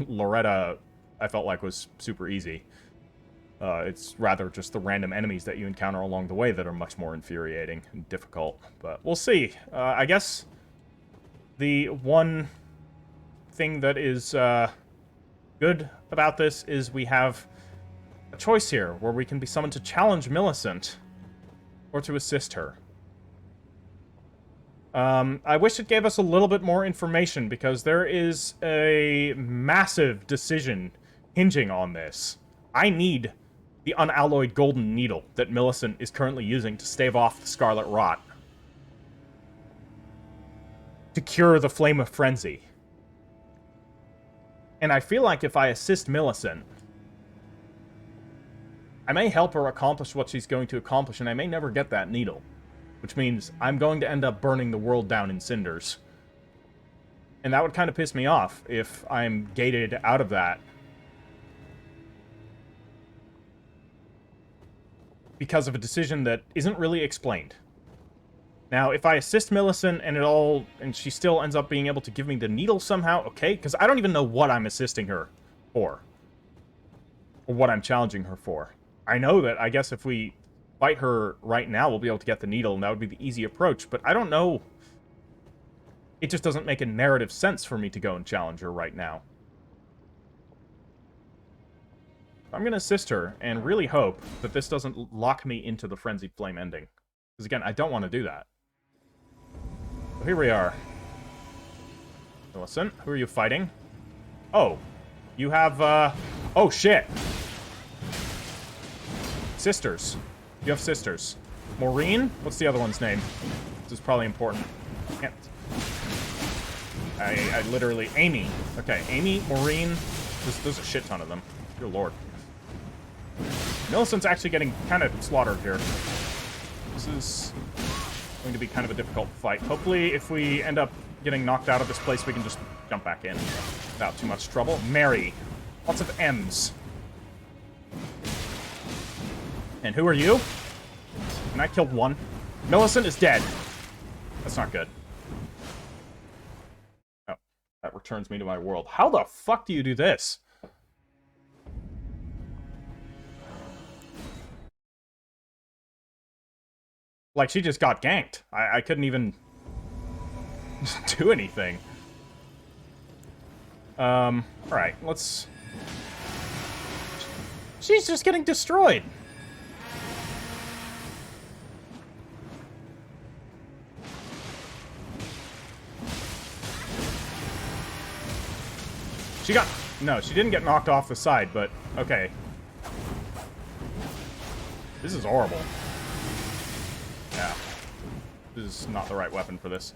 Loretta, I felt like, was super easy. It's rather just the random enemies that you encounter along the way that are much more infuriating and difficult. But we'll see. I guess the one thing that is good about this is we have a choice here where we can be summoned to challenge Millicent or to assist her. I wish it gave us a little bit more information, because there is a massive decision hinging on this. I need the unalloyed golden needle that Millicent is currently using to stave off the Scarlet Rot, to cure the Flame of Frenzy. And I feel like if I assist Millicent, I may help her accomplish what she's going to accomplish, and I may never get that needle. Which means I'm going to end up burning the world down in cinders. And that would kind of piss me off if I'm gated out of that. Because of a decision that isn't really explained. Now, if I assist Millicent and she still ends up being able to give me the needle somehow, okay? Because I don't even know what I'm assisting her for. Or what I'm challenging her for. I know that, I guess, if we fight her right now, we'll be able to get the needle, and that would be the easy approach, but I don't know. It just doesn't make a narrative sense for me to go and challenge her right now. I'm going to assist her, and really hope that this doesn't lock me into the Frenzied Flame ending. Because again, I don't want to do that. So here we are. Millicent, who are you fighting? Oh, you have, oh shit! Sisters. You have sisters. Maureen? What's the other one's name? This is probably important. Can't. I literally... Amy. Okay, Amy, Maureen. There's a shit ton of them. Dear lord. Millicent's actually getting kind of slaughtered here. This is going to be kind of a difficult fight. Hopefully, if we end up getting knocked out of this place, we can just jump back in without too much trouble. Mary. Lots of M's. And who are you? And I killed one. Millicent is dead. That's not good. Oh, that returns me to my world. How the fuck do you do this? Like, she just got ganked. I couldn't even do anything. Alright, let's... She's just getting destroyed. She got... No, she didn't get knocked off the side, but... Okay. This is horrible. Yeah. This is not the right weapon for this.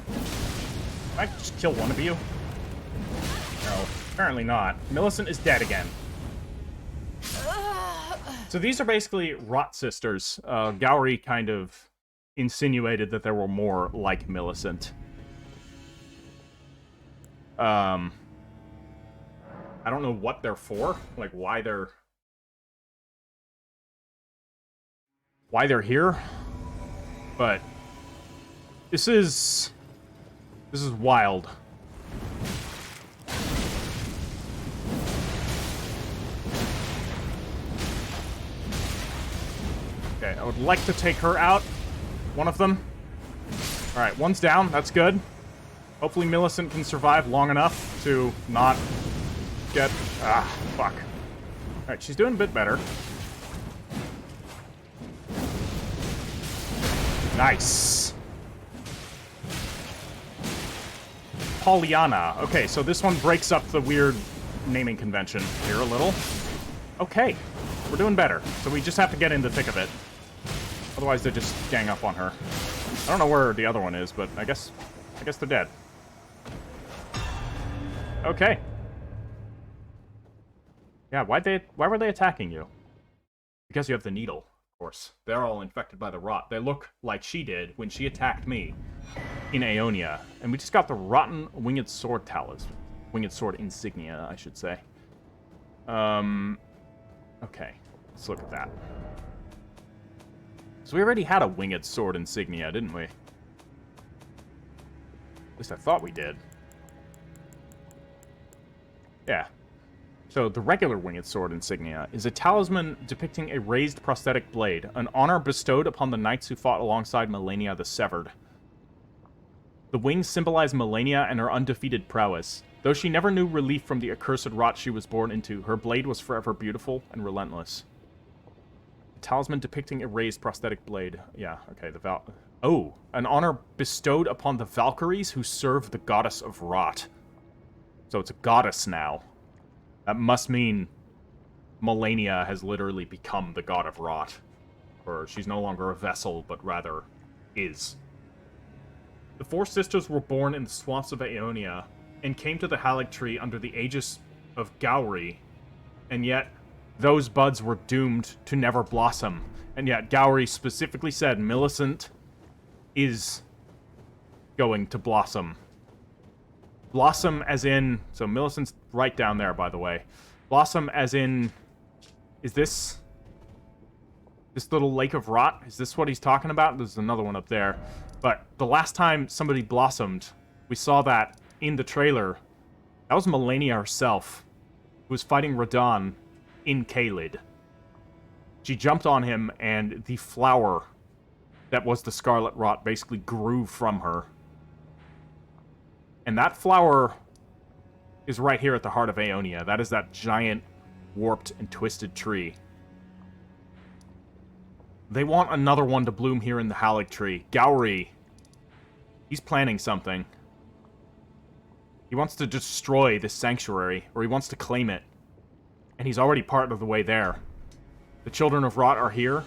Can I just kill one of you? No, apparently not. Millicent is dead again. So these are basically Rot sisters. Gowry kind of insinuated that there were more like Millicent. I don't know what they're for, like why they're here, but this is wild. Okay, I would like to take her out. One of them. Alright, one's down, that's good. Hopefully Millicent can survive long enough to not get... Ah, fuck. Alright, she's doing a bit better. Nice. Pollyanna. Okay, so this one breaks up the weird naming convention here a little. Okay, we're doing better. So we just have to get in the thick of it. Otherwise they just gang up on her. I don't know where the other one is, but I guess they're dead. Okay. Yeah, why were they attacking you? Because you have the needle, of course. They're all infected by the rot. They look like she did when she attacked me in Aeonia. And we just got the rotten winged sword talisman. Winged sword insignia, I should say. Okay. Let's look at that. So we already had a winged sword insignia, didn't we? At least I thought we did. Yeah. So, the regular winged sword insignia is a talisman depicting a raised prosthetic blade, an honor bestowed upon the knights who fought alongside Malenia the Severed. The wings symbolize Malenia and her undefeated prowess. Though she never knew relief from the accursed rot she was born into, her blade was forever beautiful and relentless. A talisman depicting a raised prosthetic blade. Yeah, okay, Oh, an honor bestowed upon the Valkyries who serve the goddess of rot. So it's a goddess now. That must mean Malenia has literally become the god of rot. Or she's no longer a vessel, but rather is. The four sisters were born in the swamps of Aeonia, and came to the Haligtree under the aegis of Gowry, and yet those buds were doomed to never blossom. And yet Gowry specifically said Millicent is going to blossom. Blossom as in... So Millicent's right down there, by the way. Blossom as in... Is this... This little lake of rot? Is this what he's talking about? There's another one up there. But the last time somebody blossomed, we saw that in the trailer. That was Malenia herself, who was fighting Radon in Caelid. She jumped on him, and the flower that was the Scarlet Rot basically grew from her. And that flower is right here at the heart of Aeonia. That is that giant, warped, and twisted tree. They want another one to bloom here in the Haligtree. Gowry. He's planning something. He wants to destroy this sanctuary, or he wants to claim it. And he's already part of the way there. The Children of Rot are here.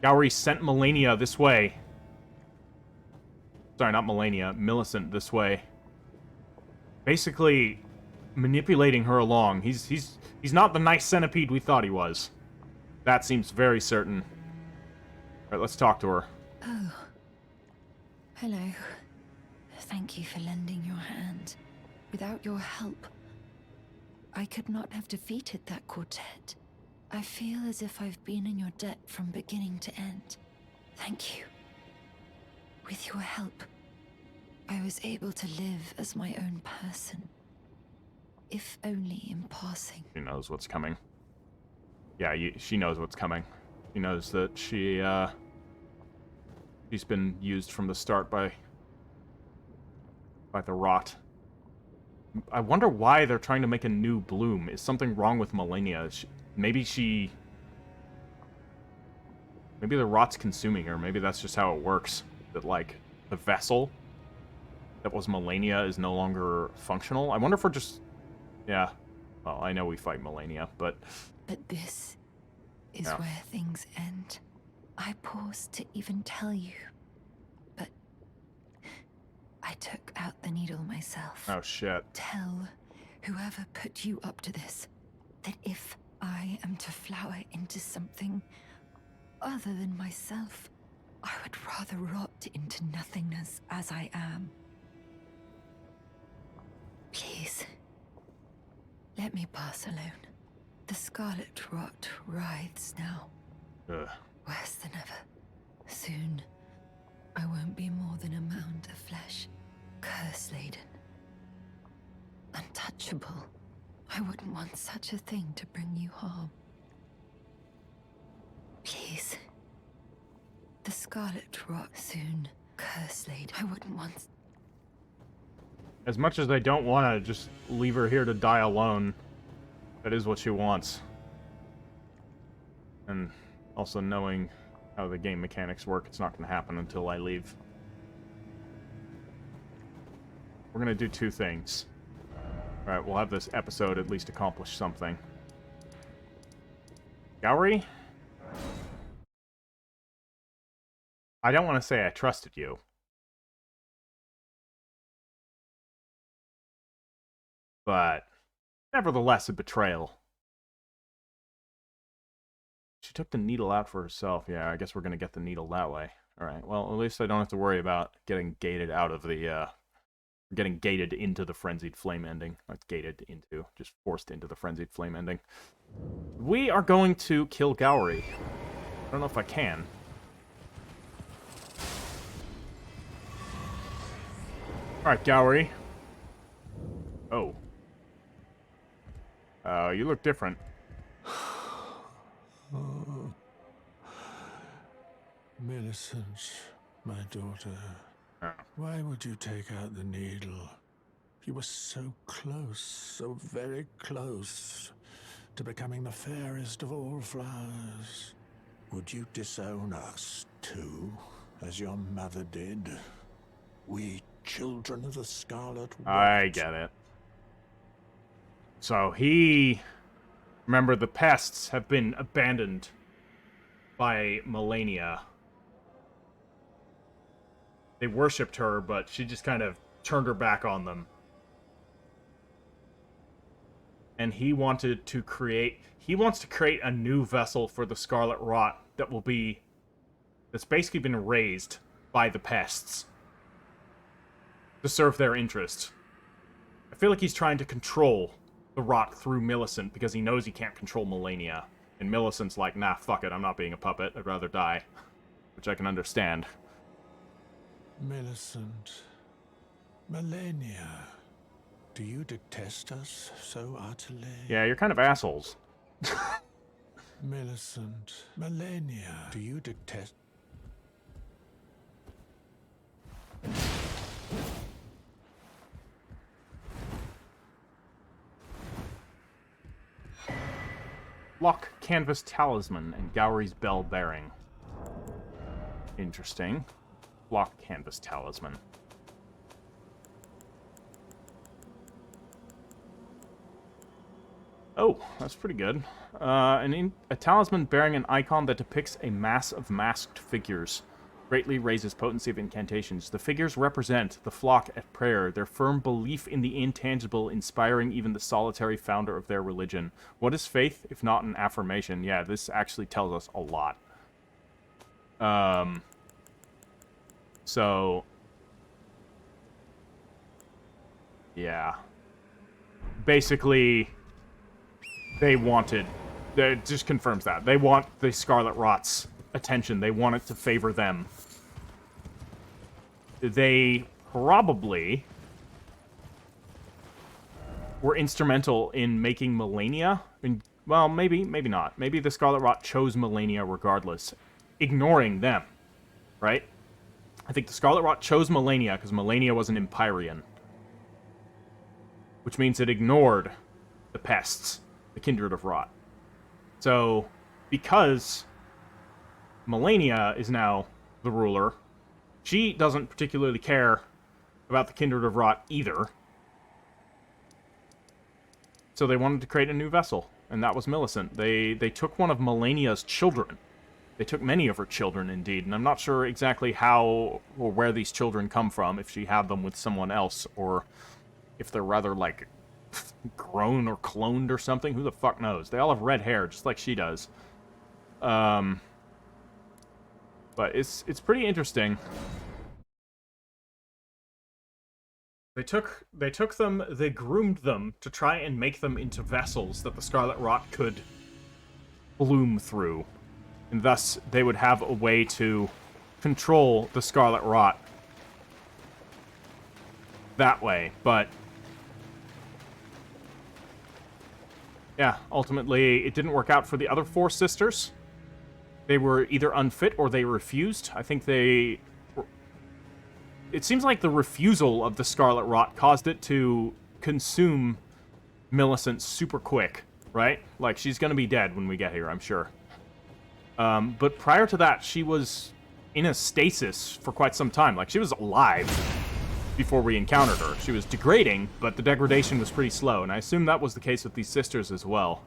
Gowry sent Malenia this way. Sorry, not Malenia. Millicent this way. Basically, manipulating her along. He's not the nice centipede we thought he was. That seems very certain. Alright, let's talk to her. Oh. Hello. Thank you for lending your hand. Without your help, I could not have defeated that quartet. I feel as if I've been in your debt from beginning to end. Thank you. With your help, I was able to live as my own person. If only in passing. She knows what's coming. Yeah, she knows what's coming. She knows that she's been used from the start by the rot. I wonder why they're trying to make a new bloom. Is something wrong with Malenia? Maybe the rot's consuming her. Maybe that's just how it works. That, like, the vessel that was Malenia is no longer functional. I wonder if we're just... Yeah. Well, I know we fight Malenia, but... But this is where things end. I paused to even tell you, but I took out the needle myself. Oh, shit. Tell whoever put you up to this that if I am to flower into something other than myself, I would rather rot into nothingness as I am. Please, let me pass alone. The Scarlet Rot writhes now. Ugh. Worse than ever. Soon, I won't be more than a mound of flesh, curse-laden. Untouchable. I wouldn't want such a thing to bring you harm. Please. The Scarlet Rot soon, curse-laden. I wouldn't want... As much as they don't want to just leave her here to die alone, that is what she wants. And also knowing how the game mechanics work, it's not going to happen until I leave. We're going to do two things. Alright, we'll have this episode at least accomplish something. Gowry? I don't want to say I trusted you. but nevertheless a betrayal. She took the needle out for herself. Yeah, I guess we're going to get the needle that way. Alright, well, at least I don't have to worry about getting gated out of the, getting gated into the Frenzied Flame ending. Not gated into, just forced into the Frenzied Flame ending. We are going to kill Gowry. I don't know if I can. Alright, Gowry. Oh. You look different. Oh. Millicent, my daughter. Oh. Why would you take out the needle? You were so close, so very close to becoming the fairest of all flowers. Would you disown us, too, as your mother did? We children of the Scarlet Rot. I get it. So he... Remember, the pests have been abandoned by Malenia. They worshipped her, but she just kind of turned her back on them. And he wanted to create... He wants to create a new vessel for the Scarlet Rot that will be... That's basically been raised by the pests. To serve their interest. I feel like he's trying to control the Rot through Millicent because he knows he can't control Malenia. And Millicent's like, nah, fuck it, I'm not being a puppet, I'd rather die. Which I can understand. Millicent. Malenia. Do you detest us so utterly? Yeah, you're kind of assholes. Millicent. Malenia. Do you detest... Lock Canvas Talisman and Gowry's Bell Bearing. Interesting. Lock Canvas Talisman. Oh, that's pretty good. A talisman bearing an icon that depicts a mass of masked figures. Greatly raises potency of incantations. The figures represent the flock at prayer, their firm belief in the intangible, inspiring even the solitary founder of their religion. What is faith, if not an affirmation? Yeah, this actually tells us a lot. So... Yeah. Basically, they wanted... It just confirms that. They want the Scarlet Rot's attention. They want it to favor them. They probably were instrumental in making Malenia. Well, maybe not. Maybe the Scarlet Rot chose Malenia regardless, ignoring them, right? I think the Scarlet Rot chose Malenia because Malenia was an Empyrean, which means it ignored the pests, the Kindred of Rot. So, because Malenia is now the ruler, she doesn't particularly care about the Kindred of Rot either. So they wanted to create a new vessel, and that was Millicent. They took one of Malenia's children. They took many of her children, indeed, and I'm not sure exactly how or where these children come from, if she had them with someone else, or if they're rather, like, grown or cloned or something. Who the fuck knows? They all have red hair, just like she does. But it's pretty interesting. They took them, they groomed them to try and make them into vessels that the Scarlet Rot could bloom through. And thus, they would have a way to control the Scarlet Rot that way. But yeah, ultimately, it didn't work out for the other four sisters. They were either unfit or they refused. I think they... It seems like the refusal of the Scarlet Rot caused it to consume Millicent super quick, right? Like, she's gonna be dead when we get here, I'm sure. But prior to that, she was in a stasis for quite some time. Like, she was alive before we encountered her. She was degrading, but the degradation was pretty slow, and I assume that was the case with these sisters as well.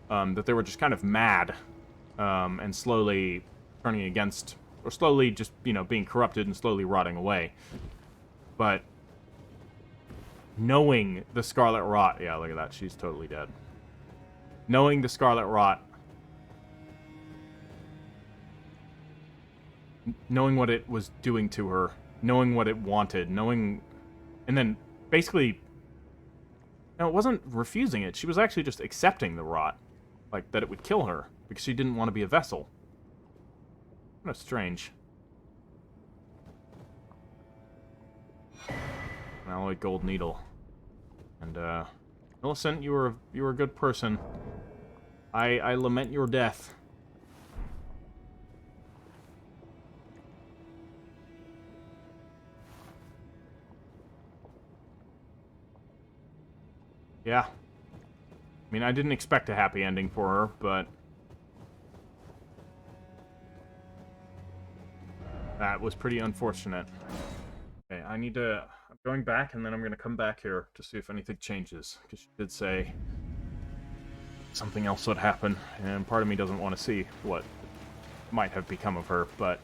That they were just kind of mad, and slowly turning against, or slowly just, you know, being corrupted and slowly rotting away. But knowing the Scarlet Rot. Yeah, look at that. She's totally dead. Knowing the Scarlet Rot. Knowing what it was doing to her. Knowing what it wanted. Knowing... And then, basically... No, it wasn't refusing it. She was actually just accepting the rot. Like, that it would kill her. Because she didn't want to be a vessel. Kind of strange. An alloyed gold needle. And, Millicent, you were a good person. I lament your death. Yeah. I mean, I didn't expect a happy ending for her, but... that was pretty unfortunate. Okay, I need to... I'm going back, and then I'm going to come back here to see if anything changes. Because she did say something else would happen, and part of me doesn't want to see what might have become of her, but...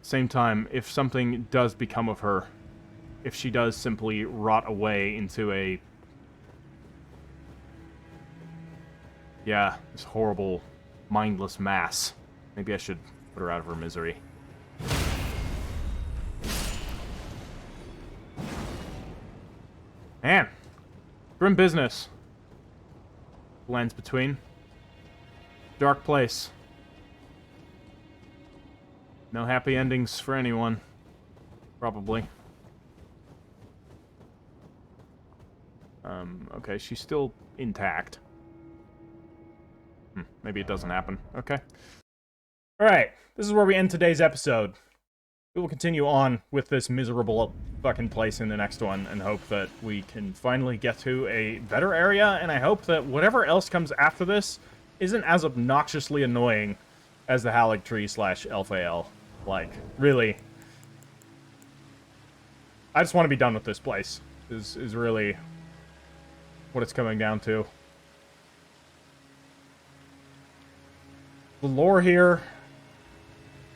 same time, if something does become of her, if she does simply rot away into a... yeah, this horrible, mindless mass, maybe I should put her out of her misery. Man, grim business. Lands between. Dark place. No happy endings for anyone. Probably. Okay, she's still intact. Maybe it doesn't happen. Okay. Alright, this is where we end today's episode. We will continue on with this miserable fucking place in the next one and hope that we can finally get to a better area, and I hope that whatever else comes after this isn't as obnoxiously annoying as the Haligtree / Elphael. Like, really. I just want to be done with this place, is really what it's coming down to. The lore here,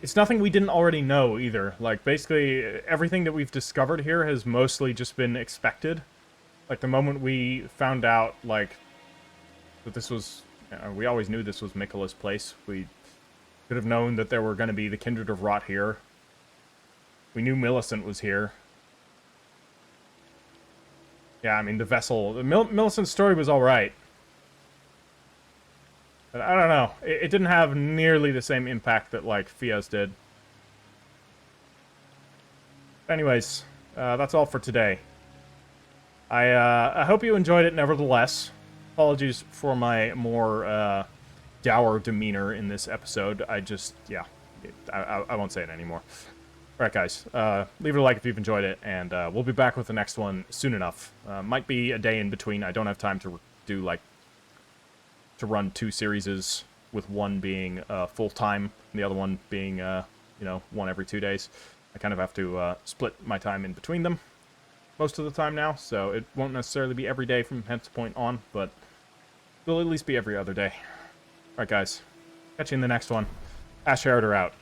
it's nothing we didn't already know, either. Like, basically, everything that we've discovered here has mostly just been expected. Like, the moment we found out, like, that this was... we always knew this was Miquella's place. We could have known that there were going to be the Kindred of Rot here. We knew Millicent was here. Yeah, I mean, the vessel... Millicent's story was alright. But I don't know. It didn't have nearly the same impact that, like, Fia's did. Anyways, that's all for today. I hope you enjoyed it nevertheless. Apologies for my more dour demeanor in this episode. I just, yeah, I won't say it anymore. Alright, guys, leave it a like if you've enjoyed it, and we'll be back with the next one soon enough. Might be a day in between. I don't have time to do, like, to run 2 series, with one being full-time, and the other one being, you know, one every 2 days. I kind of have to split my time in between them most of the time now, so it won't necessarily be every day from henceforth on, but it'll at least be every other day. Alright, guys. Catch you in the next one. Heritor out.